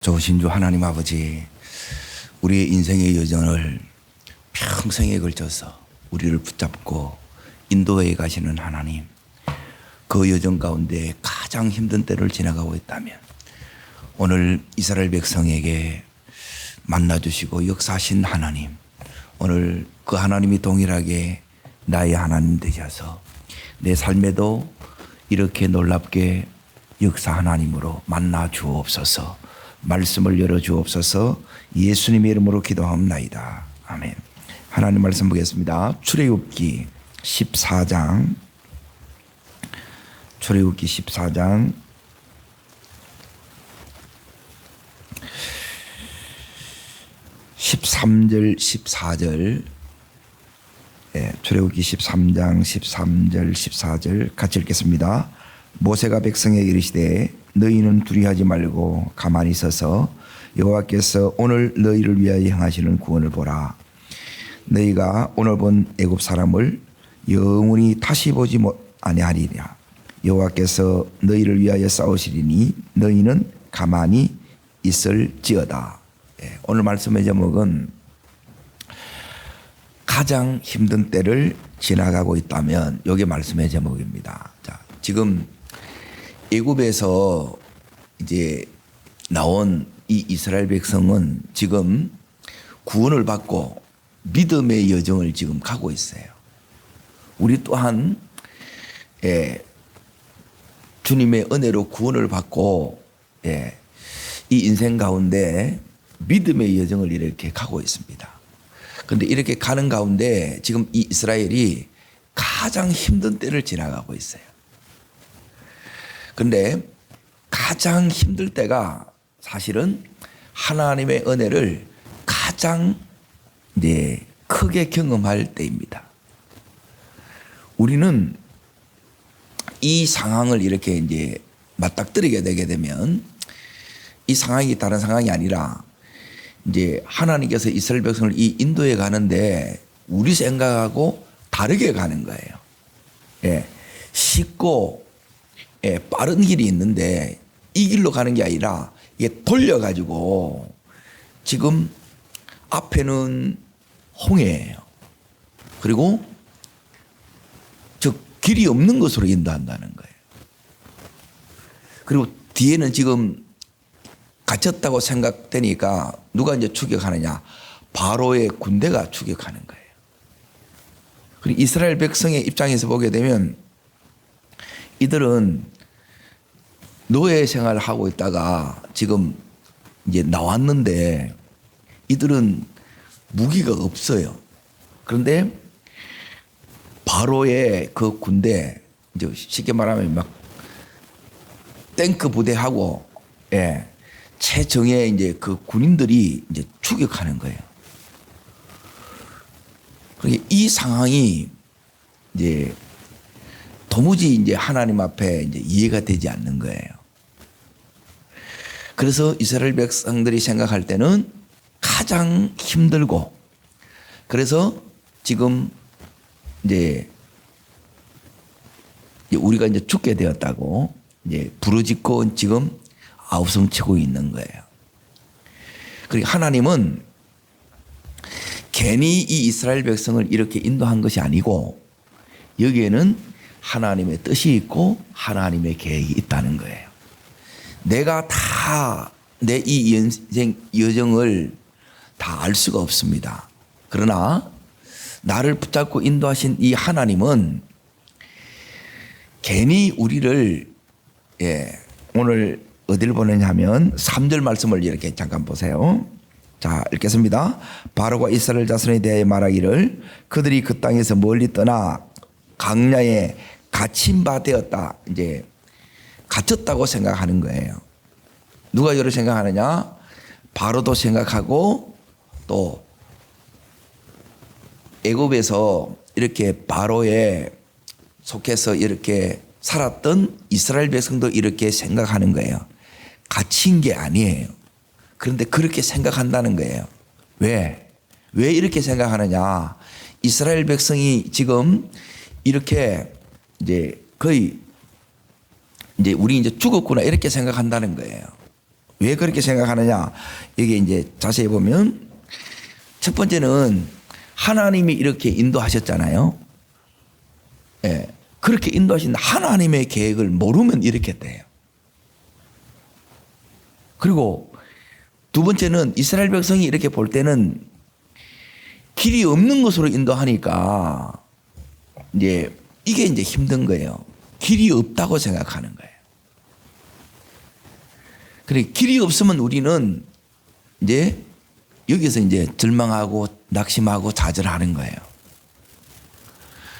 좋으신 주 하나님 아버지, 우리의 인생의 여정을 평생에 걸쳐서 우리를 붙잡고 인도해 가시는 하나님, 그 여정 가운데 가장 힘든 때를 지나가고 있다면 오늘 이스라엘 백성에게 만나주시고 역사하신 하나님, 오늘 그 하나님이 동일하게 나의 하나님 되셔서 내 삶에도 이렇게 놀랍게 역사 하나님으로 만나 주옵소서. 말씀을 열어 주옵소서. 예수님의 이름으로 기도합나이다. 아멘. 하나님 말씀 보겠습니다. 출애굽기 14장 13절 14절, 출애굽기 13장 13절 14절 같이 읽겠습니다. 모세가 백성에게 이르시되 너희는 두려워하지 말고 가만히 서서 여호와께서 오늘 너희를 위하여 행하시는 구원을 보라. 너희가 오늘 본 애굽 사람을 영원히 다시 보지 아니하리라. 여호와께서 너희를 위하여 싸우시리니 너희는 가만히 있을지어다. 오늘 말씀의 제목은 가장 힘든 때를 지나가고 있다면, 이게 말씀의 제목입니다. 자, 지금 애굽에서 이제 나온 이 이스라엘 백성은 지금 구원을 받고 믿음의 여정을 지금 가고 있어요. 우리 또한 주님의 은혜로 구원을 받고 이 인생 가운데 믿음의 여정을 이렇게 가고 있습니다. 그런데 이렇게 가는 가운데 지금 이 이스라엘이 가장 힘든 때를 지나가고 있어요. 그런데 가장 힘들 때가 사실은 하나님의 은혜를 가장 크게 경험할 때입니다. 우리는 이 상황을 이렇게 맞닥뜨리게 되게 되면 이 상황이 다른 상황이 아니라 하나님께서 이스라엘 백성을 이 인도에 가는데 우리 생각하고 다르게 가는 거예요. 쉽고 빠른 길이 있는데 이 길로 가는 게 아니라 이게 돌려가지고 지금 앞에는 홍해예요. 그리고 저 길이 없는 것으로 인도한다는 거예요. 그리고 뒤에는 지금 갇혔다고 생각되니까 누가 이제 추격하느냐? 바로의 군대가 추격하는 거예요. 그리고 이스라엘 백성의 입장에서 보게 되면 이들은 노예 생활을 하고 있다가 지금 이제 나왔는데 이들은 무기가 없어요. 그런데 바로의 그 군대, 이제 쉽게 말하면 막 탱크 부대하고 최정예 이제 그 군인들이 이제 추격하는 거예요. 그러니까 이 상황이 이제 도무지 이제 하나님 앞에 이제 이해가 되지 않는 거예요. 그래서 이스라엘 백성들이 생각할 때는 가장 힘들고, 그래서 지금 이제 우리가 이제 죽게 되었다고 이제 부르짖고 지금 아우성치고 있는 거예요. 그러니까 하나님은 괜히 이 이스라엘 백성을 이렇게 인도한 것이 아니고 여기에는 하나님의 뜻이 있고 하나님의 계획이 있다는 거예요. 내가 다 내 이 인생 여정을 다 알 수가 없습니다. 그러나 나를 붙잡고 인도하신 이 하나님은 괜히 우리를 오늘 어디를 보내냐면 3절 말씀을 이렇게 잠깐 보세요. 자, 읽겠습니다. 바로가 이스라엘 자손에 대하여 말하기를 그들이 그 땅에서 멀리 떠나 광야에 갇힌 바 되었다. 이제 갇혔다고 생각하는 거예요. 누가 이렇게 생각하느냐? 바로도 생각하고 또 애굽에서 이렇게 바로에 속해서 이렇게 살았던 이스라엘 백성도 이렇게 생각하는 거예요. 갇힌 게 아니에요. 그런데 그렇게 생각한다는 거예요. 왜 이렇게 생각하느냐? 이스라엘 백성이 지금 이렇게 이제 거의 이제 우리 이제 죽었구나 이렇게 생각한다는 거예요. 왜 그렇게 생각하느냐? 이게 이제 자세히 보면 첫 번째는 하나님이 이렇게 인도하셨잖아요. 예. 그렇게 인도하신 하나님의 계획을 모르면 이렇게 돼요. 그리고 두 번째는 이스라엘 백성이 이렇게 볼 때는 길이 없는 것으로 인도하니까 이제 이게 이제 힘든 거예요. 길이 없다고 생각하는 거예요. 그래 길이 없으면 우리는 이제 여기서 이제 절망하고 낙심하고 좌절하는 거예요.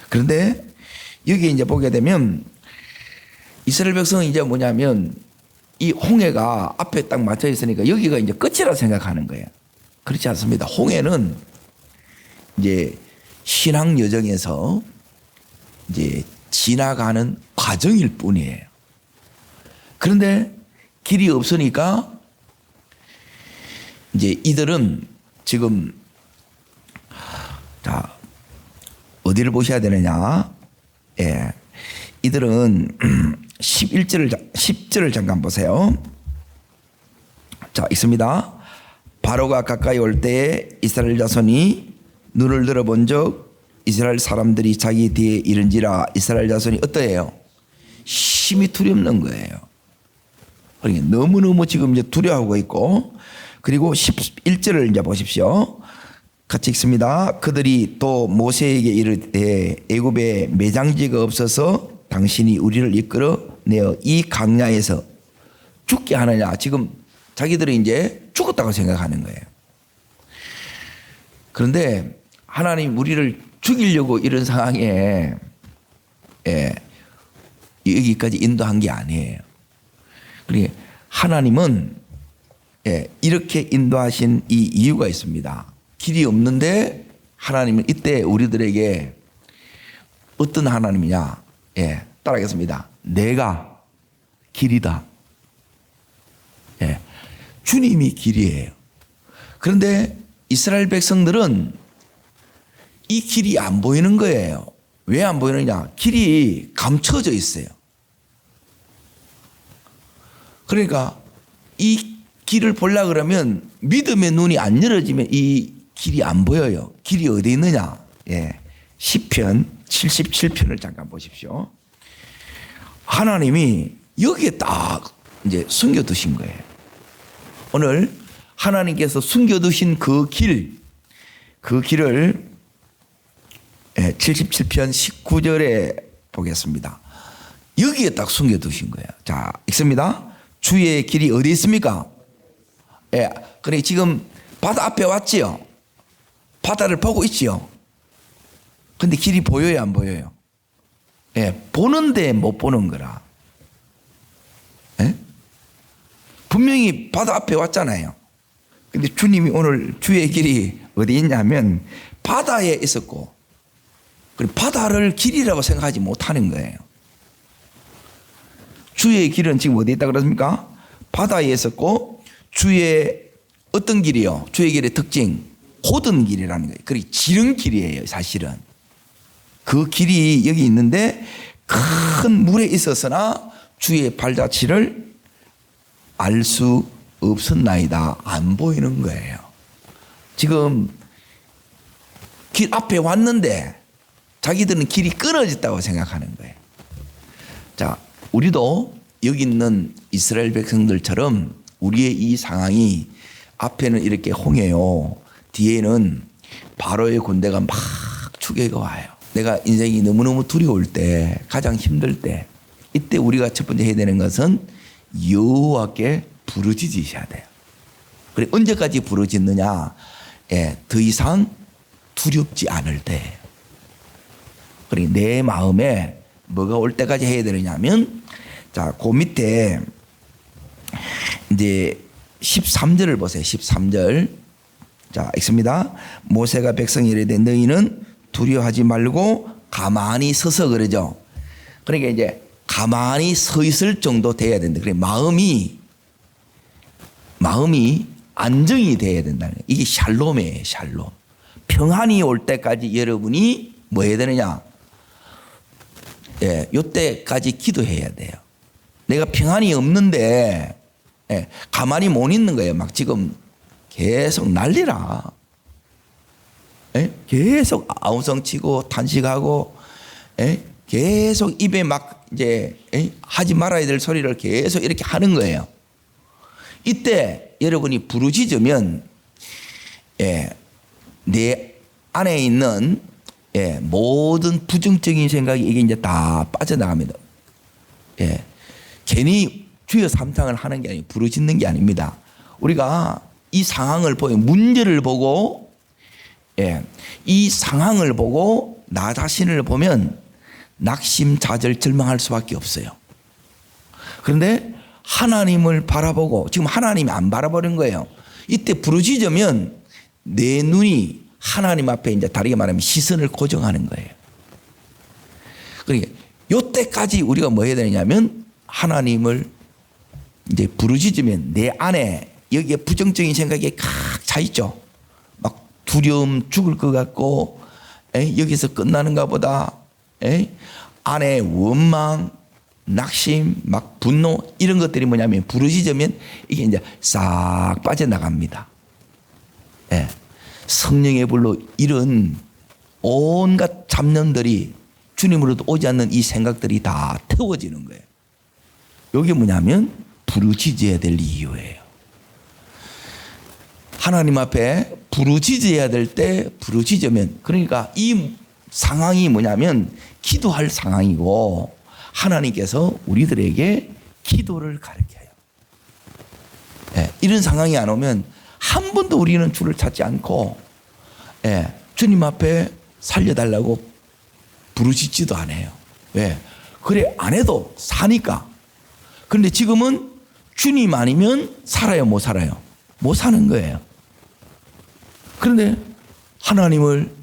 그런데 여기 이제 보게 되면 이스라엘 백성은 이제 뭐냐면 이 홍해가 앞에 딱 맞춰 있으니까 여기가 이제 끝이라 생각하는 거예요. 그렇지 않습니다. 홍해는 이제 신앙 여정에서 이제 지나가는 과정일 뿐이에요. 그런데 길이 없으니까 이제 이들은 지금 자 어디를 보셔야 되느냐? 예, 이들은 10절을 잠깐 보세요. 자, 있습니다. 바로가 가까이 올 때에 이스라엘 자손이 눈을 들어본즉 이스라엘 사람들이 자기 뒤에 이른지라. 이스라엘 자손이 어떠해요? 심히 두렵는 거예요. 그러니까 너무너무 지금 이제 두려워하고 있고, 그리고 11절을 이제 보십시오. 같이 읽습니다. 그들이 또 모세에게 이르되 애굽에 매장지가 없어서 당신이 우리를 이끌어내어 이 강야에서 죽게 하느냐. 지금 자기들이 이제 죽었다고 생각하는 거예요. 그런데 하나님 우리를 죽이려고 이런 상황에 여기까지 인도한 게 아니에요. 그러니까 하나님은 이렇게 인도하신 이 이유가 있습니다. 길이 없는데 하나님은 이때 우리들에게 어떤 하나님이냐? 따라하겠습니다. 내가 길이다. 주님이 길이에요. 그런데 이스라엘 백성들은 이 길이 안 보이는 거예요. 왜 안 보이느냐? 길이 감춰져 있어요. 그러니까 이 길을 보려고 그러면 믿음의 눈이 안 열어지면 이 길이 안 보여요. 길이 어디 있느냐? 시편 77편을 잠깐 보십시오. 하나님이 여기에 딱 이제 숨겨두신 거예요. 오늘 하나님께서 숨겨두신 그 길을 77편 19절에 보겠습니다. 여기에 딱 숨겨두신 거예요. 자, 읽습니다. 주의 길이 어디 있습니까? 그래 지금 바다 앞에 왔지요. 바다를 보고 있지요. 근데 길이 보여요, 안 보여요? 보는데 못 보는 거라. 분명히 바다 앞에 왔잖아요. 근데 주님이 오늘 주의 길이 어디 있냐면 바다에 있었고, 그리고 바다를 길이라고 생각하지 못하는 거예요. 주의 길은 지금 어디 있다 그랬습니까? 바다에 있었고, 주의 어떤 길이요? 주의 길의 특징, 고든 길이라는 거예요. 그리고 지름길이에요, 사실은. 그 길이 여기 있는데 큰 물에 있었으나 주의 발자취를 알 수 없었나이다. 안 보이는 거예요. 지금 길 앞에 왔는데 자기들은 길이 끊어졌다고 생각하는 거예요. 자, 우리도 여기 있는 이스라엘 백성들처럼 우리의 이 상황이 앞에는 이렇게 홍해요. 뒤에는 바로의 군대가 막 추격해 와요. 내가 인생이 너무너무 두려울 때, 가장 힘들 때, 이때 우리가 첫 번째 해야 되는 것은 여호와께 부르짖으셔야 돼요. 그래 언제까지 부르짖느냐? 더 이상 두렵지 않을 때. 그래 내 마음에 뭐가 올 때까지 해야 되느냐면, 자, 그 밑에 이제 13절을 보세요. 13절. 자, 읽습니다. 모세가 백성이 이르되 너희는 두려워하지 말고 가만히 서서 그러죠. 그러니까 이제 가만히 서 있을 정도 돼야 된다. 그래 마음이 안정이 돼야 된다는 거예요. 이게 샬롬이에요, 샬롬. 평안이 올 때까지 여러분이 뭐 해야 되느냐? 요때까지 기도해야 돼요. 내가 평안이 없는데 예, 가만히 못 있는 거예요. 막 지금 계속 난리라. 예? 계속 아우성치고 탄식하고, 예? 계속 입에 막 이제 하지 말아야 될 소리를 계속 이렇게 하는 거예요. 이때 여러분이 부르짖으면 내 안에 있는 모든 부정적인 생각이 이게 이제 다 빠져나갑니다. 괜히 주여 삼창을 하는 게 아니고 부르짖는 게 아닙니다. 우리가 이 상황을 보고 문제를 보고 이 상황을 보고 나 자신을 보면 낙심좌절 절망할 수밖에 없어요. 그런데 하나님을 바라보고 지금 하나님이 안 바라보는 거예요. 이때 부르짖으면 내 눈이 하나님 앞에 이제 다르게 말하면 시선을 고정하는 거예요. 그러니까 이때까지 우리가 뭐 해야 되냐면 하나님을 이제 부르짖으면 내 안에 여기에 부정적인 생각이 각 차 있죠. 막 두려움 죽을 것 같고 여기서 끝나는가 보다 안에 원망 낙심 막 분노 이런 것들이 뭐냐면 부르짖으면 이게 이제 싹 빠져나갑니다. 성령의 불로 이런 온갖 잡념들이 주님으로도 오지 않는 이 생각들이 다 태워지는 거예요. 이게 뭐냐면 부르짖어야 될 이유예요. 하나님 앞에 부르짖어야 될 때 부르짖으면 그러니까 이 상황이 뭐냐면 기도할 상황이고 하나님께서 우리들에게 기도를 가르쳐요. 이런 상황이 안 오면 한 번도 우리는 주를 찾지 않고 주님 앞에 살려달라고 부르짖지도 않아요. 왜? 그래 안 해도 사니까. 그런데 지금은 주님 아니면 살아요 못 살아요? 못 사는 거예요. 그런데 하나님을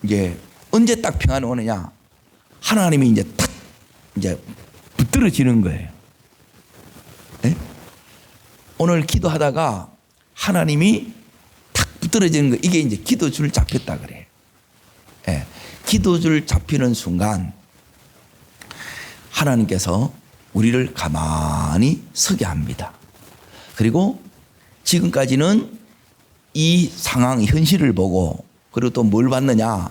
이제 언제 딱 평안이 오느냐? 하나님이 이제 탁 이제 붙들어지는 거예요. 오늘 기도하다가 하나님이 탁 붙들어지는 거 이게 이제 기도줄 잡혔다 그래요. 기도줄 잡히는 순간 하나님께서 우리를 가만히 서게 합니다. 그리고 지금까지는 이 상황 현실을 보고 그리고 또 뭘 봤느냐?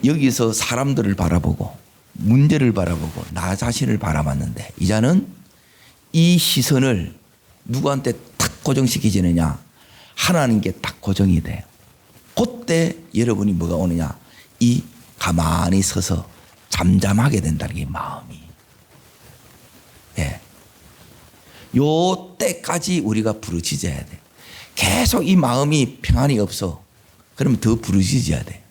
여기서 사람들을 바라보고 문제를 바라보고 나 자신을 바라봤는데 이제는 이 시선을 누구한테 탁 고정시키지느냐? 하나님께 딱 고정이 돼요. 그때 여러분이 뭐가 오느냐? 이 가만히 서서 잠잠하게 된다는 게 마음이. 요 때까지 우리가 부르짖어야 돼. 계속 이 마음이 평안이 없어. 그러면 더 부르짖어야 돼.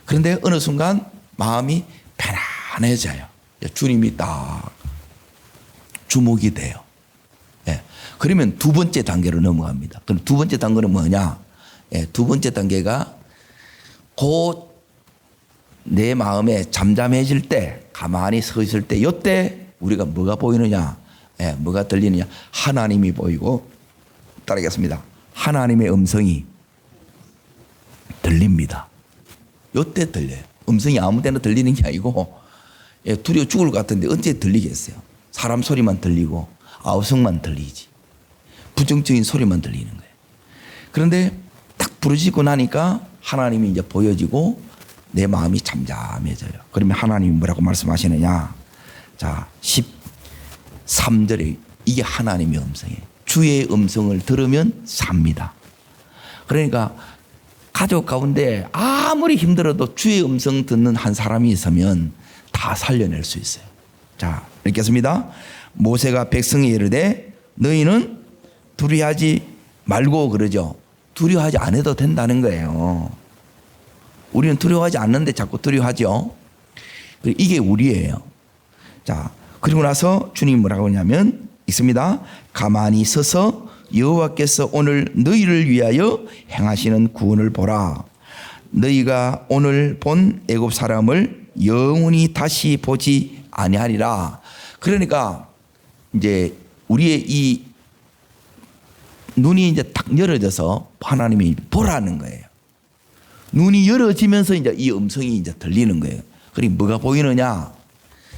그런데 어느 순간 마음이 편안해져요. 주님이 딱 주목이 돼요. 그러면 두 번째 단계로 넘어갑니다. 그럼 두 번째 단계는 뭐냐? 두 번째 단계가 곧 내 마음에 잠잠해질 때, 가만히 서 있을 때, 이때 우리가 뭐가 보이느냐? 뭐가 들리느냐? 하나님이 보이고, 따르겠습니다. 하나님의 음성이 들립니다. 이때 들려요. 음성이 아무 데나 들리는 게 아니고, 두려워 죽을 것 같은데 언제 들리겠어요? 사람 소리만 들리고, 아우성만 들리지. 부정적인 소리만 들리는 거예요. 그런데 딱 부르짖고 나니까 하나님이 이제 보여지고, 내 마음이 잠잠해져요. 그러면 하나님이 뭐라고 말씀하시느냐? 자, 13절에 이게 하나님의 음성이에요. 주의 음성을 들으면 삽니다. 그러니까 가족 가운데 아무리 힘들어도 주의 음성 듣는 한 사람이 있으면 다 살려낼 수 있어요. 자, 읽겠습니다. 모세가 백성에 이르되 너희는 두려워하지 말고 그러죠. 두려워하지 않아도 된다는 거예요. 우리는 두려워하지 않는데 자꾸 두려워하죠. 이게 우리예요. 자, 그리고 나서 주님이 뭐라고 하냐면 있습니다. 가만히 서서 여호와께서 오늘 너희를 위하여 행하시는 구원을 보라. 너희가 오늘 본 애굽 사람을 영원히 다시 보지 아니하리라. 그러니까 이제 우리의 이 눈이 이제 딱 열어져서 하나님이 보라는 거예요. 눈이 열어지면서 이제 이 음성이 이제 들리는 거예요. 그러니 뭐가 보이느냐?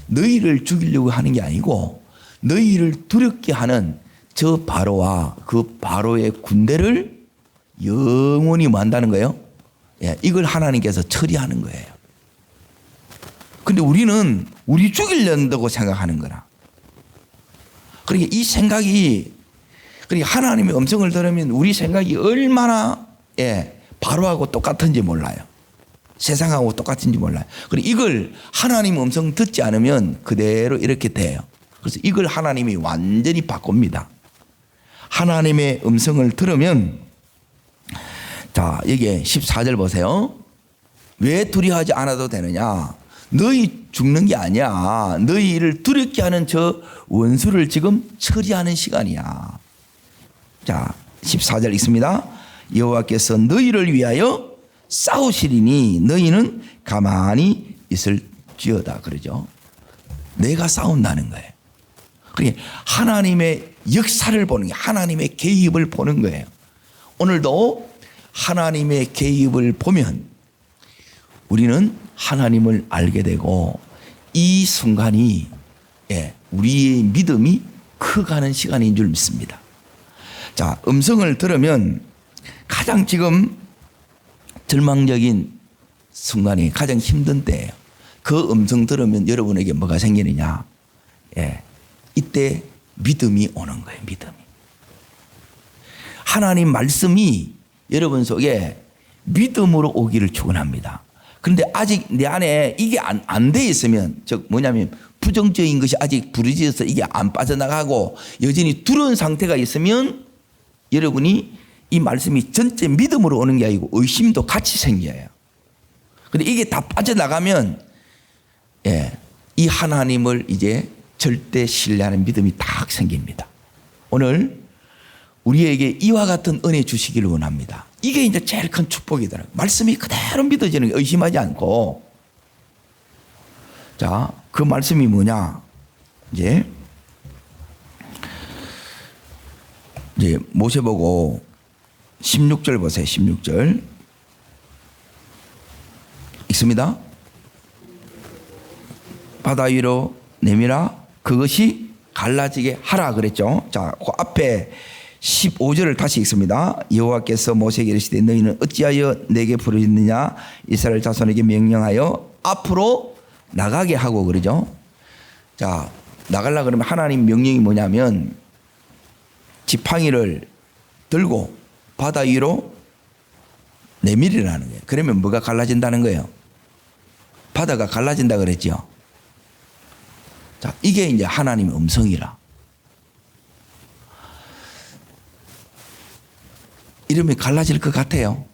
너희를 죽이려고 하는 게 아니고 너희를 두렵게 하는 저 바로와 그 바로의 군대를 영원히 뭐 한다는 거예요? 예, 이걸 하나님께서 처리하는 거예요. 근데 우리는 우리 죽이려고 생각하는 거라. 그러니까 이 생각이, 그러니까 하나님의 음성을 들으면 우리 생각이 얼마나 바로하고 똑같은지 몰라요. 세상하고 똑같은지 몰라요. 그리고 이걸 하나님 음성 듣지 않으면 그대로 이렇게 돼요. 그래서 이걸 하나님이 완전히 바꿉니다. 하나님의 음성을 들으면, 자, 여기 14절 보세요. 왜 두려워하지 않아도 되느냐? 너희 죽는 게 아니야. 너희를 두렵게 하는 저 원수를 지금 처리하는 시간이야. 자, 14절 있습니다. 여호와께서 너희를 위하여 싸우시리니 너희는 가만히 있을지어다. 그러죠. 내가 싸운다는 거예요. 그러니까 하나님의 역사를 보는 게, 하나님의 개입을 보는 거예요. 오늘도 하나님의 개입을 보면 우리는 하나님을 알게 되고 이 순간이 우리의 믿음이 커가는 시간인 줄 믿습니다. 자, 음성을 들으면 가장 지금 절망적인 순간이 가장 힘든 때예요. 그 음성 들으면 여러분에게 뭐가 생기느냐? 이때 믿음이 오는 거예요. 믿음이. 하나님 말씀이 여러분 속에 믿음으로 오기를 축원합니다. 그런데 아직 내 안에 이게 안 돼 있으면, 즉 뭐냐면 부정적인 것이 아직 부르짖어서 이게 안 빠져나가고 여전히 두려운 상태가 있으면 여러분이 이 말씀이 전체 믿음으로 오는 게 아니고 의심도 같이 생겨요. 그런데 이게 다 빠져나가면 이 하나님을 이제 절대 신뢰하는 믿음이 딱 생깁니다. 오늘 우리에게 이와 같은 은혜 주시기를 원합니다. 이게 이제 제일 큰 축복이더라고요. 말씀이 그대로 믿어지는 게, 의심하지 않고. 자, 그 말씀이 뭐냐? 이제 모세 보고 16절 보세요. 16절 있습니다. 바다 위로 내밀어 그것이 갈라지게 하라 그랬죠. 자, 그 앞에 15절을 다시 읽습니다. 여호와께서 모세에게 이르시되 너희는 어찌하여 내게 부르짖느냐? 이스라엘 자손에게 명령하여 앞으로 나가게 하고 그러죠. 자, 나가려고 그러면 하나님 명령이 뭐냐면 지팡이를 들고 바다 위로 내밀으라는 거예요. 그러면 뭐가 갈라진다는 거예요? 바다가 갈라진다 그랬죠. 자, 이게 이제 하나님의 음성이라. 이러면 갈라질 것 같아요.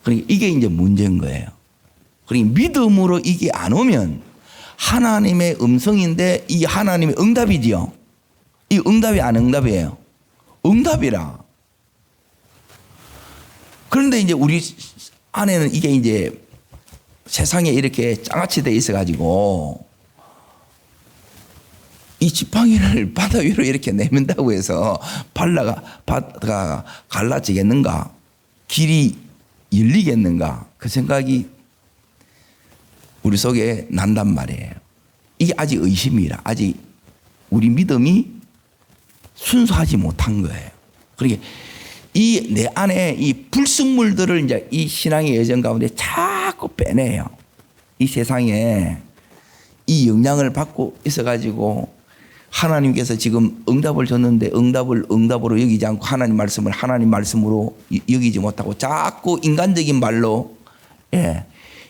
그러니까 이게 이제 문제인 거예요. 그러니까 믿음으로 이게 안 오면 하나님의 음성인데 이 하나님의 응답이지요. 이 응답이 안 응답이에요. 응답이라. 그런데 이제 우리 안에는 이게 이제 세상에 이렇게 장아찌 돼 있어가지고 이 지팡이를 바다 위로 이렇게 내민다고 해서 바다가 갈라지겠는가? 길이 열리겠는가? 그 생각이 우리 속에 난단 말이에요. 이게 아직 의심이라. 아직 우리 믿음이 순수하지 못한 거예요. 그러니까 이 내 안에 이 불순물들을 이제 이 신앙의 여정 가운데 자꾸 빼내요. 이 세상에 이 영향을 받고 있어가지고 하나님께서 지금 응답을 줬는데 응답으로 여기지 않고 하나님 말씀을 하나님 말씀으로 여기지 못하고 자꾸 인간적인 말로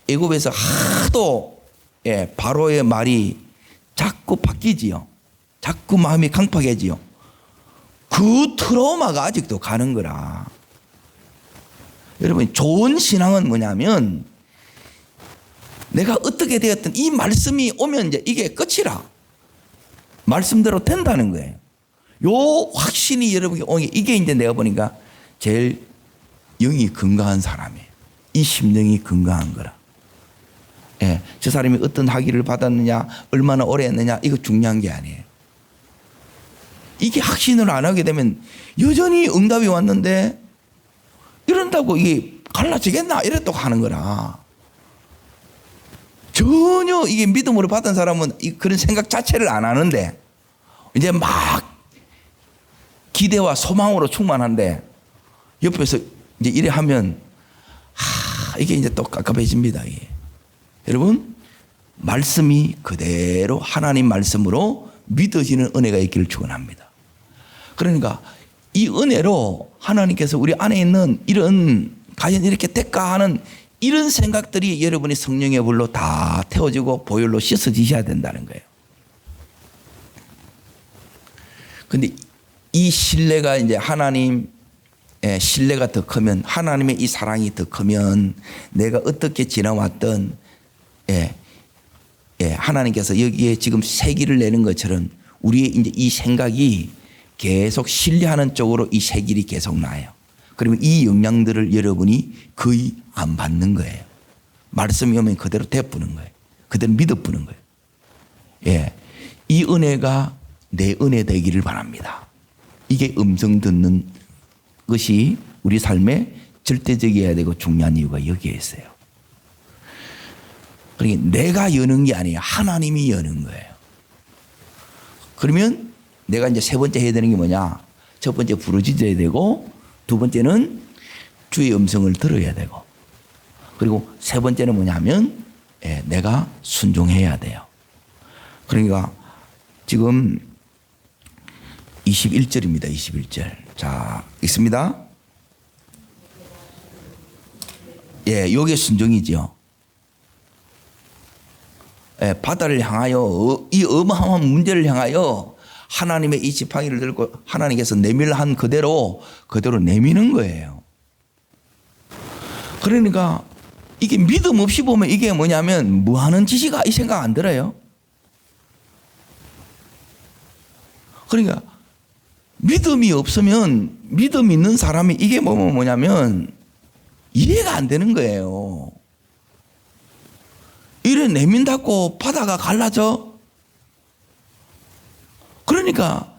애굽에서 하도 바로의 말이 자꾸 바뀌지요. 자꾸 마음이 강팍해지요. 그 트라우마가 아직도 가는 거라. 여러분, 좋은 신앙은 뭐냐면 내가 어떻게 되었든 이 말씀이 오면 이제 이게 끝이라. 말씀대로 된다는 거예요. 요 확신이 여러분이 오게, 이게 이제 내가 보니까 제일 영이 건강한 사람이에요. 이 심령이 건강한 거라. 저 사람이 어떤 학위를 받았느냐, 얼마나 오래 했느냐, 이거 중요한 게 아니에요. 이게 확신을 안 하게 되면 여전히 응답이 왔는데 이런다고 이게 갈라지겠나? 이랬다고 하는 거라. 저 전혀 이게 믿음으로 받은 사람은 그런 생각 자체를 안 하는데 이제 막 기대와 소망으로 충만한데 옆에서 이제 이래 하면 이게 이제 또 깝깝해집니다. 이게. 여러분, 말씀이 그대로 하나님 말씀으로 믿어지는 은혜가 있기를 축원합니다. 그러니까 이 은혜로 하나님께서 우리 안에 있는 이런 과연 이렇게 될까 하는 이런 생각들이 여러분이 성령의 불로 다 태워지고 보혈로 씻어지셔야 된다는 거예요. 근데 이 신뢰가 이제 하나님의 신뢰가 더 크면, 하나님의 이 사랑이 더 크면, 내가 어떻게 지나왔던 하나님께서 여기에 지금 세기를 내는 것처럼 우리의 이제 이 생각이 계속 신뢰하는 쪽으로 이 세길이 계속 나요. 그러면 이 영향들을 여러분이 거의 안 받는 거예요. 말씀이 오면 그대로 되푸는 거예요. 그대로 믿어푸는 거예요. 예, 이 은혜가 내 은혜 되기를 바랍니다. 이게 음성 듣는 것이 우리 삶에 절대적이어야 되고 중요한 이유가 여기에 있어요. 그러니까 내가 여는 게 아니에요. 하나님이 여는 거예요. 그러면 내가 이제 세 번째 해야 되는 게 뭐냐? 첫 번째 부르짖어야 되고, 두 번째는 주의 음성을 들어야 되고, 그리고 세 번째는 뭐냐면 내가 순종해야 돼요. 그러니까 지금 21절입니다. 21절. 자, 읽습니다. 예, 요게 순종이죠. 예, 바다를 향하여, 이 어마어마한 문제를 향하여 하나님의 이 지팡이를 들고 하나님께서 내밀한 그대로 내미는 거예요. 그러니까 이게 믿음 없이 보면 이게 뭐냐면 뭐 하는 짓이가 이 생각 안 들어요. 그러니까 믿음이 없으면, 믿음 있는 사람이 이게 뭐냐면 이해가 안 되는 거예요. 이래 내민다고 바다가 갈라져? 그러니까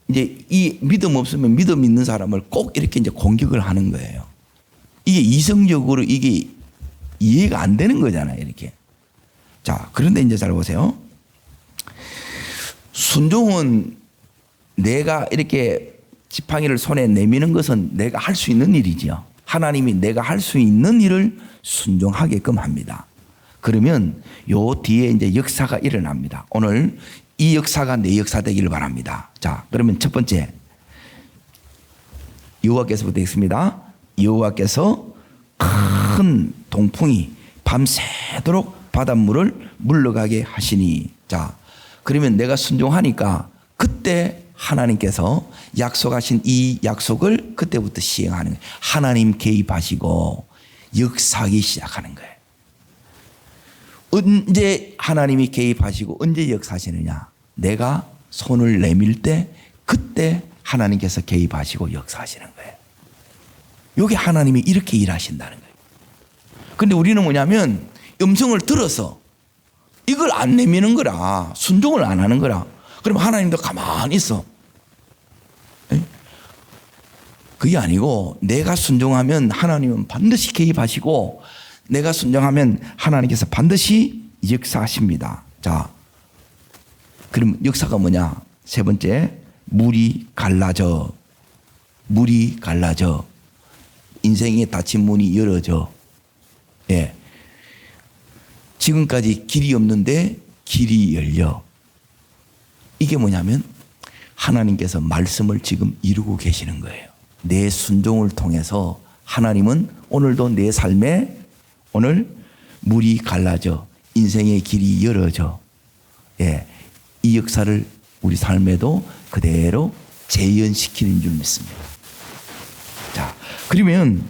이제 이 믿음 없으면 믿음 있는 사람을 꼭 이렇게 이제 공격을 하는 거예요. 이게 이성적으로 이게 이해가 안 되는 거잖아요, 이렇게. 자, 그런데 이제 잘 보세요. 순종은 내가 이렇게 지팡이를 손에 내미는 것은 내가 할 수 있는 일이죠. 하나님이 내가 할 수 있는 일을 순종하게끔 합니다. 그러면 요 뒤에 이제 역사가 일어납니다. 오늘 이 역사가 내 역사 되기를 바랍니다. 자, 그러면 첫 번째, 여호와께서부터 읽습니다. 여호와께서 큰 동풍이 밤새도록 바닷물을 물러가게 하시니. 자, 그러면 내가 순종하니까 그때 하나님께서 약속하신 이 약속을 그때부터 시행하는 거예요. 하나님 개입하시고 역사하기 시작하는 거예요. 언제 하나님이 개입하시고 언제 역사하시느냐? 내가 손을 내밀 때 그때 하나님께서 개입하시고 역사하시는 거예요. 이게 하나님이 이렇게 일하신다는 거예요. 그런데 우리는 뭐냐면 음성을 들어서 이걸 안 내미는 거라, 순종을 안 하는 거라. 그럼 하나님도 가만히 있어. 그게 아니고 내가 순종하면 하나님은 반드시 개입하시고 내가 순종하면 하나님께서 반드시 역사하십니다. 자, 그럼 역사가 뭐냐? 세 번째, 물이 갈라져. 물이 갈라져. 인생에 닫힌 문이 열어져. 예. 지금까지 길이 없는데 길이 열려. 이게 뭐냐면 하나님께서 말씀을 지금 이루고 계시는 거예요. 내 순종을 통해서 하나님은 오늘도 내 삶에 오늘 물이 갈라져 인생의 길이 열어져. 예, 이 역사를 우리 삶에도 그대로 재현시키는 줄 믿습니다. 자, 그러면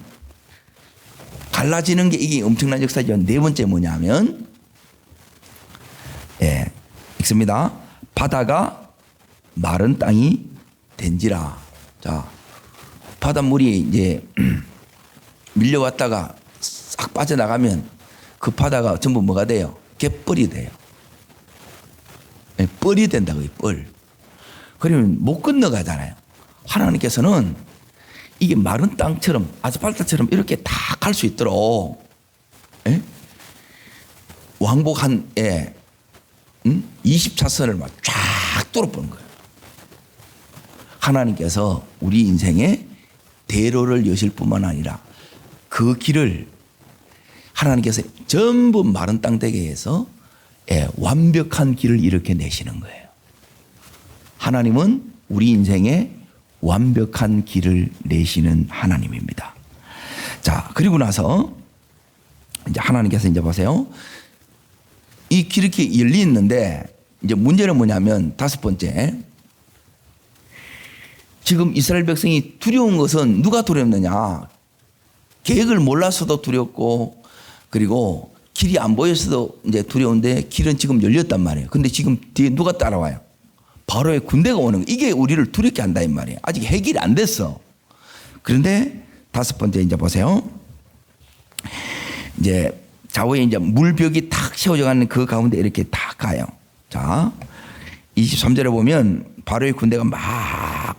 갈라지는 게 이게 엄청난 역사죠. 네 번째 뭐냐면, 예, 읽습니다. 바다가 마른 땅이 된지라. 자, 바닷물이 이제 밀려왔다가 싹 빠져나가면 그 바다가 전부 뭐가 돼요? 갯벌이 돼요. 네, 뻘이 된다고요, 뻘. 그러면 못 건너가잖아요. 하나님께서는 이게 마른 땅처럼 아스팔트처럼 이렇게 다 갈 수 있도록, 예? 왕복 한 20차선을 막 쫙 뚫어보는 거예요. 하나님께서 우리 인생에 대로를 여실 뿐만 아니라 그 길을 하나님께서 전부 마른 땅 되게 해서 완벽한 길을 이렇게 내시는 거예요. 하나님은 우리 인생에 완벽한 길을 내시는 하나님입니다. 자, 그리고 나서 이제 하나님께서 이제 보세요. 이 길이 이렇게 열리 있는데 이제 문제는 뭐냐면 다섯 번째. 지금 이스라엘 백성이 두려운 것은 누가 두렵느냐? 계획을 몰라서도 두렵고 그리고 길이 안 보여서도 이제 두려운데 길은 지금 열렸단 말이에요. 근데 지금 뒤에 누가 따라와요? 바로의 군대가 오는 거예요. 이게 우리를 두렵게 한다 이 말이에요. 아직 해결이 안 됐어. 그런데 다섯 번째 이제 보세요. 이제 좌우에 이제 물벽이 탁 세워져 가는 그 가운데 이렇게 탁 가요. 자, 23절에 보면 바로의 군대가 막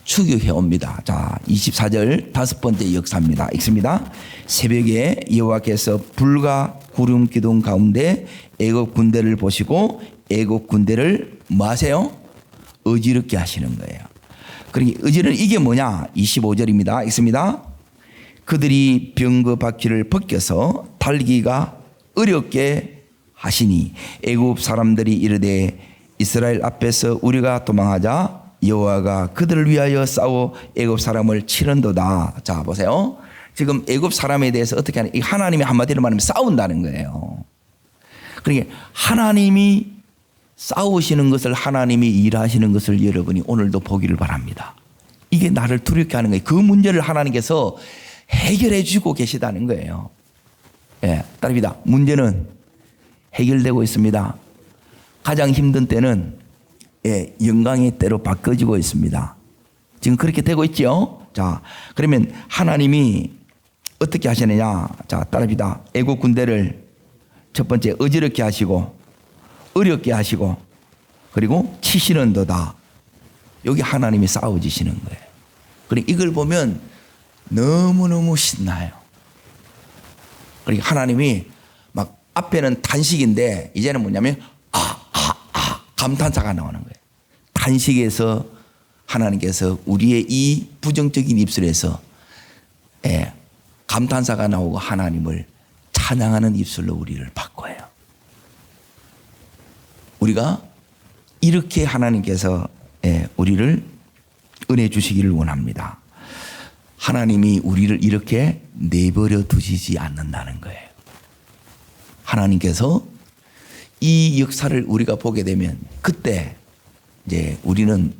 추격해 옵니다. 자, 24절 다섯 번째 역사입니다. 읽습니다. 새벽에 여호와께서 불과 구름 기둥 가운데 애굽 군대를 보시고 애굽 군대를 뭐 하세요? 어지럽게 하시는 거예요. 그러니까 어지러는 이게 뭐냐? 25절입니다. 읽습니다. 그들이 병거 바퀴를 벗겨서 달리기가 어렵게 하시니 애굽 사람들이 이르되 이스라엘 앞에서 우리가 도망하자 여호와가 그들을 위하여 싸워 애굽 사람을 치는도다. 자, 보세요. 지금 애굽 사람에 대해서 어떻게 하냐? 하나님이 한마디로 말하면 싸운다는 거예요. 그러니까 하나님이 싸우시는 것을, 하나님이 일하시는 것을 여러분이 오늘도 보기를 바랍니다. 이게 나를 두렵게 하는 거예요. 그 문제를 하나님께서 해결해 주고 계시다는 거예요. 예, 따릅니다. 문제는 해결되고 있습니다. 가장 힘든 때는 영광의 때로 바꿔지고 있습니다. 지금 그렇게 되고 있죠. 자, 그러면 하나님이 어떻게 하시느냐? 자, 따릅니다. 애국 군대를 첫 번째 어지럽게 하시고 어렵게 하시고 그리고 치시는도다. 여기 하나님이 싸워지시는 거예요. 그러니까 이걸 보면 너무너무 신나요. 그러니까 하나님이 막 앞에는 단식인데 이제는 뭐냐면 감탄사가 나오는 거예요. 단식에서 하나님께서 우리의 이 부정적인 입술에서 감탄사가 나오고 하나님을 찬양하는 입술로 우리를 바꿔요. 우리가 이렇게 하나님께서 우리를 은혜 주시기를 원합니다. 하나님이 우리를 이렇게 내버려 두시지 않는다는 거예요. 하나님께서 이 역사를 우리가 보게 되면 그때 이제 우리는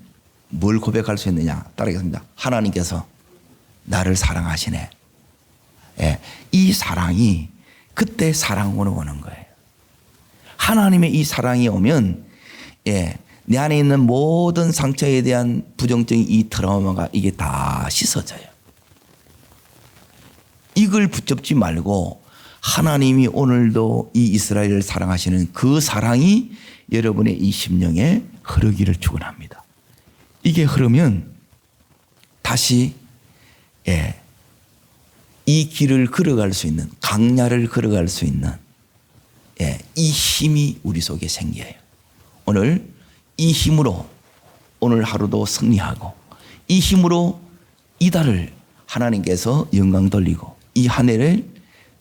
뭘 고백할 수 있느냐? 따르겠습니다. 하나님께서 나를 사랑하시네. 이 사랑이 그때 사랑으로 오는 거예요. 하나님의 이 사랑이 오면 내 안에 있는 모든 상처에 대한 부정적인 이 트라우마가 이게 다 씻어져요. 이걸 붙잡지 말고 하나님이 오늘도 이 이스라엘을 사랑하시는 그 사랑이 여러분의 이 심령에 흐르기를 축원합니다. 이게 흐르면 다시 이 길을 걸어갈 수 있는, 강야를 걸어갈 수 있는 이 힘이 우리 속에 생겨요. 오늘 이 힘으로 오늘 하루도 승리하고 이 힘으로 이달을 하나님께서 영광 돌리고 이 한 해를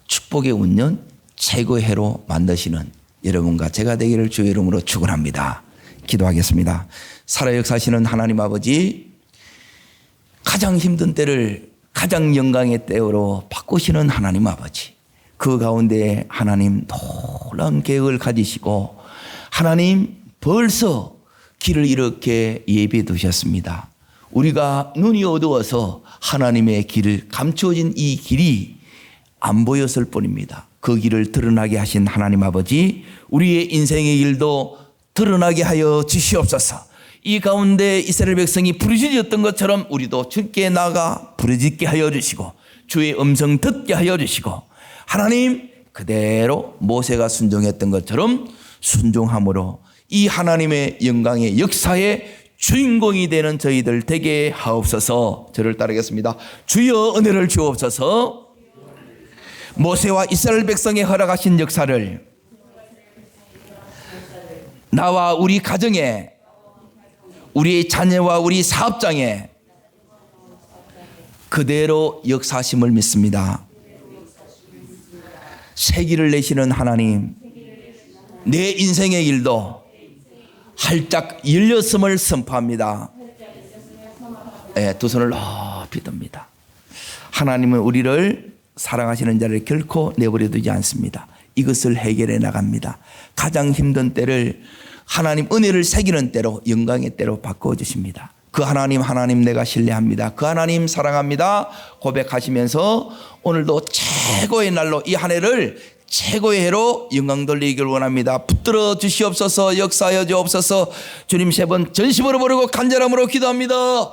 축복의 운년 최고의 해로 만드시는 여러분과 제가 되기를 주의 이름으로 축원합니다. 기도하겠습니다. 살아 역사하시는 하나님 아버지, 가장 힘든 때를 가장 영광의 때로 바꾸시는 하나님 아버지, 그 가운데 하나님 놀라운 계획을 가지시고 하나님 벌써 길을 이렇게 예비해 두셨습니다. 우리가 눈이 어두워서 하나님의 길을 감추어진 이 길이 안 보였을 뿐입니다. 그 길을 드러나게 하신 하나님 아버지, 우리의 인생의 일도 드러나게 하여 주시옵소서. 이 가운데 이스라엘 백성이 부르짖었던 것처럼 우리도 주께 나가 부르짖게 하여 주시고 주의 음성 듣게 하여 주시고 하나님 그대로 모세가 순종했던 것처럼 순종함으로 이 하나님의 영광의 역사의 주인공이 되는 저희들 되게 하옵소서. 저를 따르겠습니다. 주여 은혜를 주옵소서. 모세와 이스라엘 백성에 허락하신 역사를 나와 우리 가정에, 우리 자녀와 우리 사업장에 그대로 역사하심을 믿습니다. 세기를 내시는 하나님, 내 인생의 일도 활짝 열렸음을 선포합니다. 두 손을 높이 듭니다. 하나님은 우리를 사랑하시는 자를 결코 내버려 두지 않습니다. 이것을 해결해 나갑니다. 가장 힘든 때를 하나님 은혜를 새기는 때로, 영광의 때로 바꾸어 주십니다. 그 하나님 내가 신뢰합니다. 그 하나님 사랑합니다 고백하시면서 오늘도 최고의 날로 이 한 해를 최고의 해로 영광 돌리기를 원합니다. 붙들어 주시옵소서. 역사하여 주옵소서. 주님 세 번 전심으로 부르고 간절함으로 기도합니다.